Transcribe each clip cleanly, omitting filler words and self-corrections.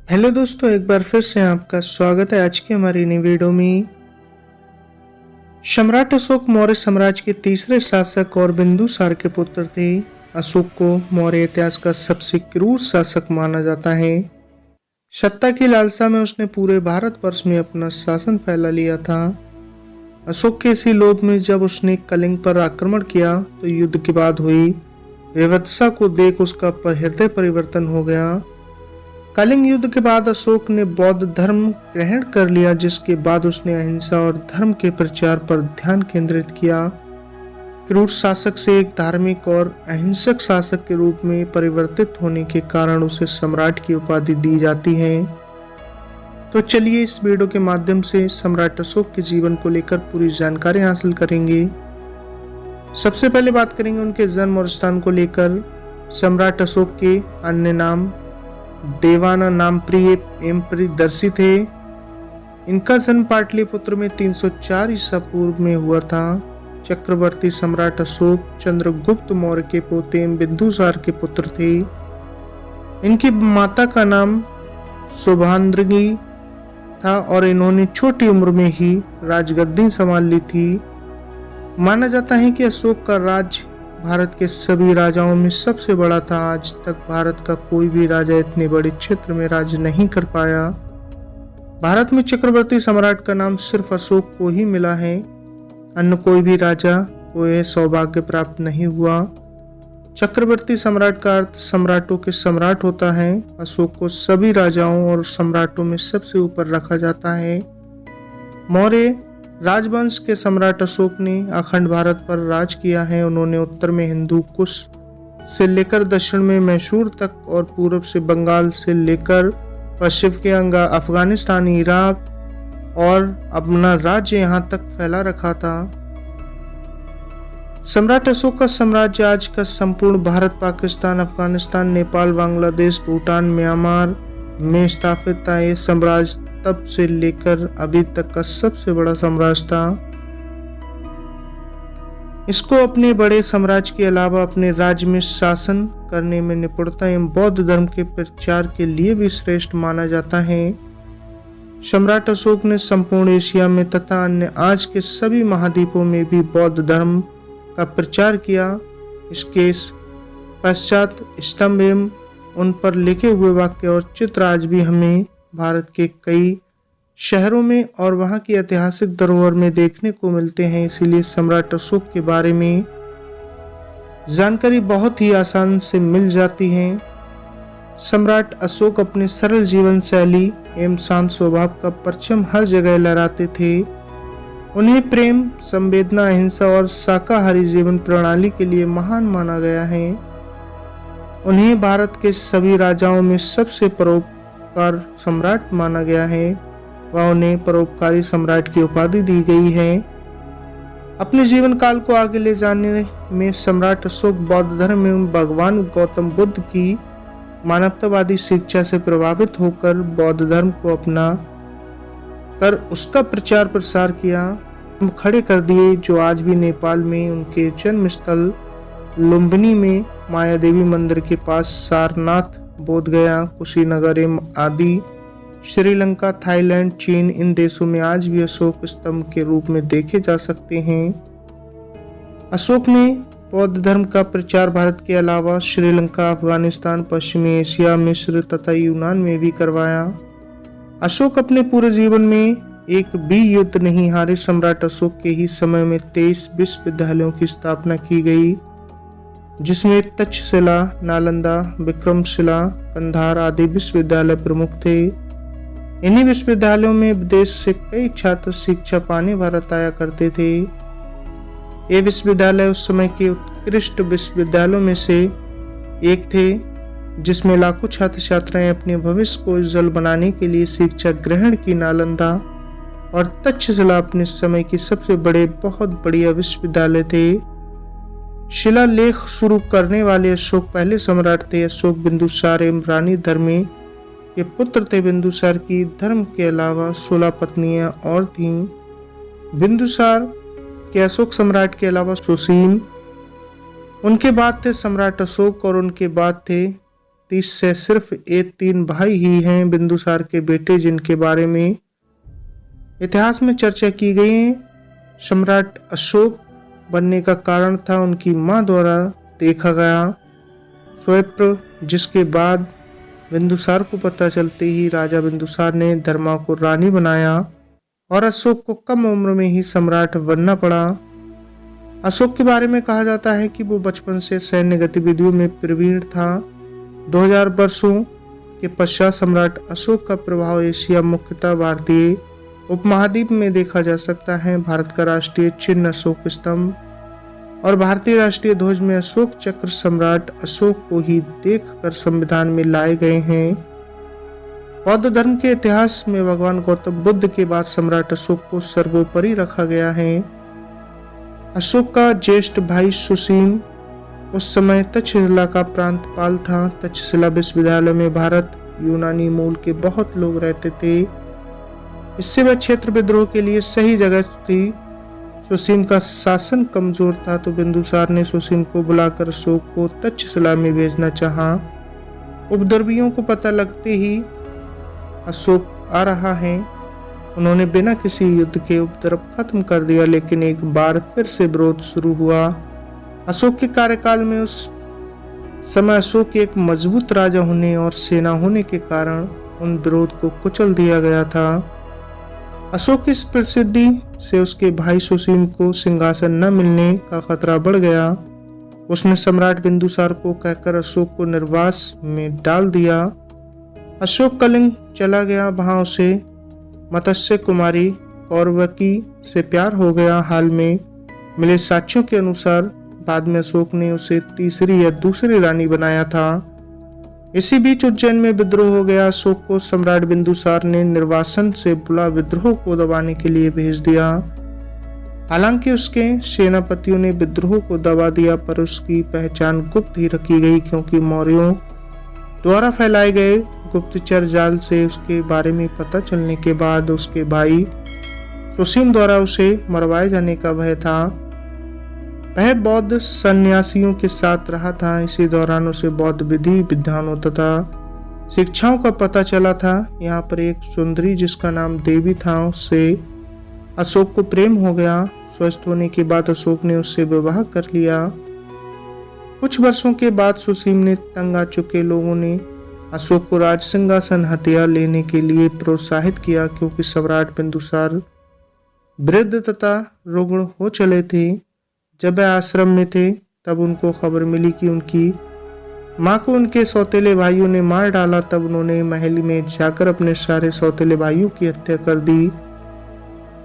Hello दोस्तों, एक बार फिर से आपका स्वागत है आज की हमारी नई वीडियो में। सम्राट अशोक मौर्य साम्राज्य के तीसरे शासक और बिंदुसार के पुत्र थे। अशोक को मौर्य इतिहास का सबसे क्रूर शासक माना जाता है। सत्ता की लालसा में उसने पूरे भारतवर्ष में अपना शासन फैला लिया था। अशोक के इसी लोभ में जब उसने कलिंग पर आक्रमण किया तो युद्ध के बाद हुई विवत्सा को देख उसका हृदय परिवर्तन हो गया। कलिंग युद्ध के बाद अशोक ने बौद्ध धर्म ग्रहण कर लिया, जिसके बाद उसने अहिंसा और धर्म के प्रचार पर ध्यान केंद्रित किया। क्रूर शासक से एक धार्मिक और अहिंसक शासक के रूप में परिवर्तित होने के कारण उसे सम्राट की उपाधि दी जाती है। तो चलिए इस वीडियो के माध्यम से सम्राट अशोक के जीवन को लेकर पूरी जानकारी हासिल करेंगे। सबसे पहले बात करेंगे उनके जन्म और स्थान को लेकर। सम्राट अशोक के अन्य नाम देवाना नाम प्रिय एवं प्रियदर्शी थे। इनका जन्म पाटलिपुत्र में 304 ईसा पूर्व में हुआ था। चक्रवर्ती सम्राट अशोक चंद्रगुप्त मौर्य के पोते एवं बिंदुसार के पुत्र थे। इनकी माता का नाम शुभांद्रगी था और इन्होंने छोटी उम्र में ही राजगद्दी संभाल ली थी। माना जाता है कि अशोक का राज भारत के सभी राजाओं में सबसे बड़ा था। आज तक भारत का कोई भी राजा इतने बड़े क्षेत्र में राज नहीं कर पाया। भारत में चक्रवर्ती सम्राट का नाम सिर्फ अशोक को ही मिला है। अन्य कोई भी राजा को यह सौभाग्य प्राप्त नहीं हुआ। चक्रवर्ती सम्राट का अर्थ सम्राटों के सम्राट होता है। अशोक को सभी राजाओं और सम्राटों में सबसे ऊपर रखा जाता है। मौर्य राजवंश के सम्राट अशोक ने अखंड भारत पर राज किया है। उन्होंने उत्तर में हिंदू कुश से लेकर दक्षिण में मैसूर तक और पूर्व से बंगाल से लेकर पश्चिम के अफगानिस्तान, इराक और अपना राज्य यहाँ तक फैला रखा था। सम्राट अशोक का साम्राज्य आज का संपूर्ण भारत, पाकिस्तान, अफगानिस्तान, नेपाल, बांग्लादेश, भूटान, म्यांमार में स्थापित था। ये साम्राज्य तब से लेकर अभी तक का सबसे बड़ा साम्राज्य था। इसको अपने बड़े साम्राज्य के अलावा अपने राज्य में शासन करने में निपुणता एवं बौद्ध धर्म के प्रचार के लिए भी श्रेष्ठ माना जाता है। सम्राट अशोक ने संपूर्ण एशिया में तथा अन्य आज के सभी महाद्वीपों में भी बौद्ध धर्म का प्रचार किया। इसके पश्चात स्तंभ एवं उन पर लिखे हुए वाक्य और चित्र आज भी हमें भारत के कई शहरों में और वहां की ऐतिहासिक धरोहर में देखने को मिलते हैं। इसीलिए सम्राट अशोक के बारे में जानकारी बहुत ही आसान से मिल जाती है। सम्राट अशोक अपने सरल जीवन शैली एवं शांत स्वभाव का परचम हर जगह लहराते थे। उन्हें प्रेम, संवेदना, अहिंसा और शाकाहारी जीवन प्रणाली के लिए महान माना गया है। उन्हें भारत के सभी राजाओं में सबसे परोपकार सम्राट माना गया है व उन्हें परोपकारी सम्राट की उपाधि दी गई है। अपने जीवन काल को आगे ले जाने में सम्राट अशोक बौद्ध धर्म एवं भगवान गौतम बुद्ध की मानवतावादी शिक्षा से प्रभावित होकर बौद्ध धर्म को अपना कर उसका प्रचार प्रसार किया, खड़े कर दिए, जो आज भी नेपाल में उनके जन्म स्थल लुम्बिनी में माया देवी मंदिर के पास, सारनाथ, बोधगया, कुशीनगर आदि श्रीलंका, थाईलैंड, चीन, इन देशों में आज भी अशोक स्तंभ के रूप में देखे जा सकते हैं। अशोक ने बौद्ध धर्म का प्रचार भारत के अलावा श्रीलंका, अफगानिस्तान, पश्चिमी एशिया, मिस्र तथा यूनान में भी करवाया। अशोक अपने पूरे जीवन में एक भी युद्ध नहीं हारे। सम्राट अशोक के ही समय में 23 विश्वविद्यालयों की स्थापना की गई, जिसमें तक्षशिला, नालंदा, विक्रमशिला, कंधार आदि विश्वविद्यालय प्रमुख थे। इन्हीं विश्वविद्यालयों में विदेश से कई छात्र शिक्षा पाने भारत आया करते थे। ये विश्वविद्यालय उस समय के उत्कृष्ट विश्वविद्यालयों में से एक थे, जिसमें लाखों छात्र छात्राएं अपने भविष्य को उज्जवल बनाने के लिए शिक्षा ग्रहण की। नालंदा और तक्षशिला अपने समय की सबसे बड़े बहुत बढ़िया विश्वविद्यालय थे। शिलालेख शुरू करने वाले अशोक पहले सम्राट थे। अशोक बिंदुसार एवं रानी धर्मी के पुत्र थे। बिंदुसार की धर्म के अलावा 16 पत्नियां और थीं। बिंदुसार के अशोक सम्राट के अलावा सुसीम, उनके बाद थे सम्राट अशोक और उनके बाद थे 30 से सिर्फ ये 3 भाई ही हैं बिंदुसार के बेटे जिनके बारे में इतिहास में चर्चा की गई है। सम्राट अशोक बनने का कारण था उनकी मां द्वारा देखा गया स्वप्न, जिसके बाद बिंदुसार को पता चलते ही राजा बिंदुसार ने धर्मा को रानी बनाया और अशोक को कम उम्र में ही सम्राट बनना पड़ा। अशोक के बारे में कहा जाता है कि वो बचपन से सैन्य गतिविधियों में प्रवीण था। 2000 वर्षों के पश्चात सम्राट अशोक का प्रभाव एशिया, मुख्यतः भारतीय उपमहाद्वीप में देखा जा सकता है। भारत का राष्ट्रीय चिन्ह अशोक स्तंभ और भारतीय राष्ट्रीय ध्वज में अशोक चक्र सम्राट अशोक को ही देखकर संविधान में लाए गए हैं। बौद्ध धर्म के इतिहास में भगवान गौतम बुद्ध के बाद सम्राट अशोक को सर्वोपरि रखा गया है। अशोक का ज्येष्ठ भाई सुसीम उस समय तक्षशिला का प्रांतपाल था। तक्षशिला विश्वविद्यालय में भारत यूनानी मूल के बहुत लोग रहते थे, इससे वह क्षेत्र विद्रोह के लिए सही जगह थी। सुसीम का शासन कमजोर था तो बिंदुसार ने सुसीम को बुलाकर अशोक को तक्षशिला में भेजना चाहा। उपद्रवियों को पता लगते ही अशोक आ रहा है, उन्होंने बिना किसी युद्ध के उपद्रव खत्म कर दिया, लेकिन एक बार फिर से विरोध शुरू हुआ। अशोक के कार्यकाल में उस समय अशोक के एक मजबूत राजा होने और सेना होने के कारण उन विरोध को कुचल दिया गया था। अशोक की इस प्रसिद्धि से उसके भाई सुसीम को सिंहासन न मिलने का खतरा बढ़ गया। उसने सम्राट बिंदुसार को कहकर अशोक को निर्वास में डाल दिया। अशोक कलिंग चला गया, वहां उसे मत्स्य कुमारी कौरवकी से प्यार हो गया। हाल में मिले साक्ष्यों के अनुसार बाद में अशोक ने उसे तीसरी या दूसरी रानी बनाया था। इसी बीच उज्जैन में विद्रोह हो गया। अशोक को सम्राट बिंदुसार ने निर्वासन से बुला विद्रोह को दबाने के लिए भेज दिया। हालांकि उसके सेनापतियों ने विद्रोह को दबा दिया, पर उसकी पहचान गुप्त ही रखी गई, क्योंकि मौर्यों द्वारा फैलाए गए गुप्तचर जाल से उसके बारे में पता चलने के बाद उसके भाई सुसीम द्वारा उसे मरवाए जाने का भय था। वह बौद्ध सन्यासियों के साथ रहा था। इसी दौरान उसे बौद्ध विधि विधानों तथा शिक्षाओं का पता चला था। यहाँ पर एक सुंदरी जिसका नाम देवी था, उससे अशोक को प्रेम हो गया। स्वस्थ होने के बाद अशोक ने उससे विवाह कर लिया। कुछ वर्षों के बाद सुसीम ने तंग आ चुके लोगों ने अशोक को राज सिंहासन हथियार लेने के लिए प्रोत्साहित किया, क्योंकि सम्राट बिंदुसार वृद्ध तथा रुग्ण हो चले थे। जब वह आश्रम में थे तब उनको खबर मिली कि उनकी मां को उनके सौतेले भाइयों ने मार डाला। तब उन्होंने महल में जाकर अपने सारे सौतेले भाइयों की हत्या कर दी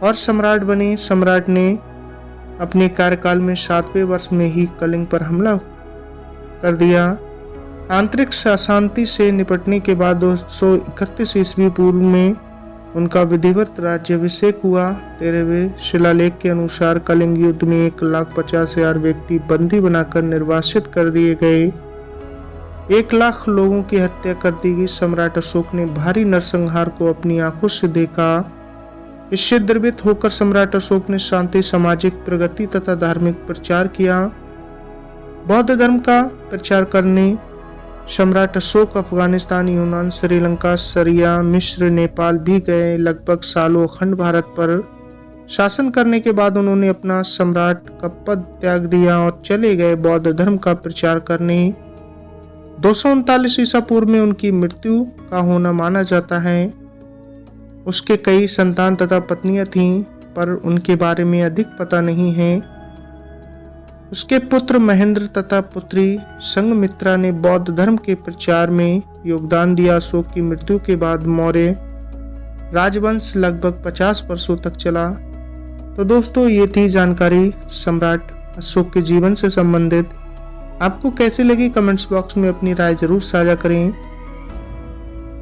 और सम्राट बने। सम्राट ने अपने कार्यकाल में 7वें वर्ष में ही कलिंग पर हमला कर दिया। आंतरिक अशांति से निपटने के बाद 231 ईस्वी पूर्व में उनका विधिवत राज्याभिषेक हुआ। 13वें शिलालेख के अनुसार कलिंग युद्ध में 1,50,000 व्यक्ति बंदी बनाकर निर्वासित कर दिए गए। 1 लाख लोगों की हत्या कर दी गई। सम्राट अशोक ने भारी नरसंहार को अपनी आंखों से देखा। इससे द्रवित होकर सम्राट अशोक ने शांति, सामाजिक प्रगति तथा धार्मिक प्रचार किया। बौद्ध धर्म का प्रचार करने सम्राट अशोक अफगानिस्तान, यूनान, श्रीलंका, सीरिया, मिस्र, नेपाल भी गए। लगभग सालों अखंड भारत पर शासन करने के बाद उन्होंने अपना सम्राट का पद त्याग दिया और चले गए बौद्ध धर्म का प्रचार करने। 239 ईसा पूर्व में उनकी मृत्यु का होना माना जाता है। उसके कई संतान तथा पत्नियां थीं, पर उनके बारे में अधिक पता नहीं है। उसके पुत्र महेंद्र तथा पुत्री संघमित्रा ने बौद्ध धर्म के प्रचार में योगदान दिया। अशोक की मृत्यु के बाद मौर्य राजवंश लगभग 50 वर्षों तक चला। तो दोस्तों, ये थी जानकारी सम्राट अशोक के जीवन से संबंधित। आपको कैसी लगी कमेंट्स बॉक्स में अपनी राय जरूर साझा करें।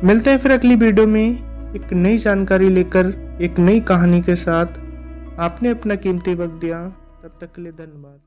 मिलते हैं फिर अगली वीडियो में एक नई जानकारी लेकर, एक नई कहानी के साथ। आपने अपना कीमती वक्त दिया, तब तक के लिए धन्यवाद।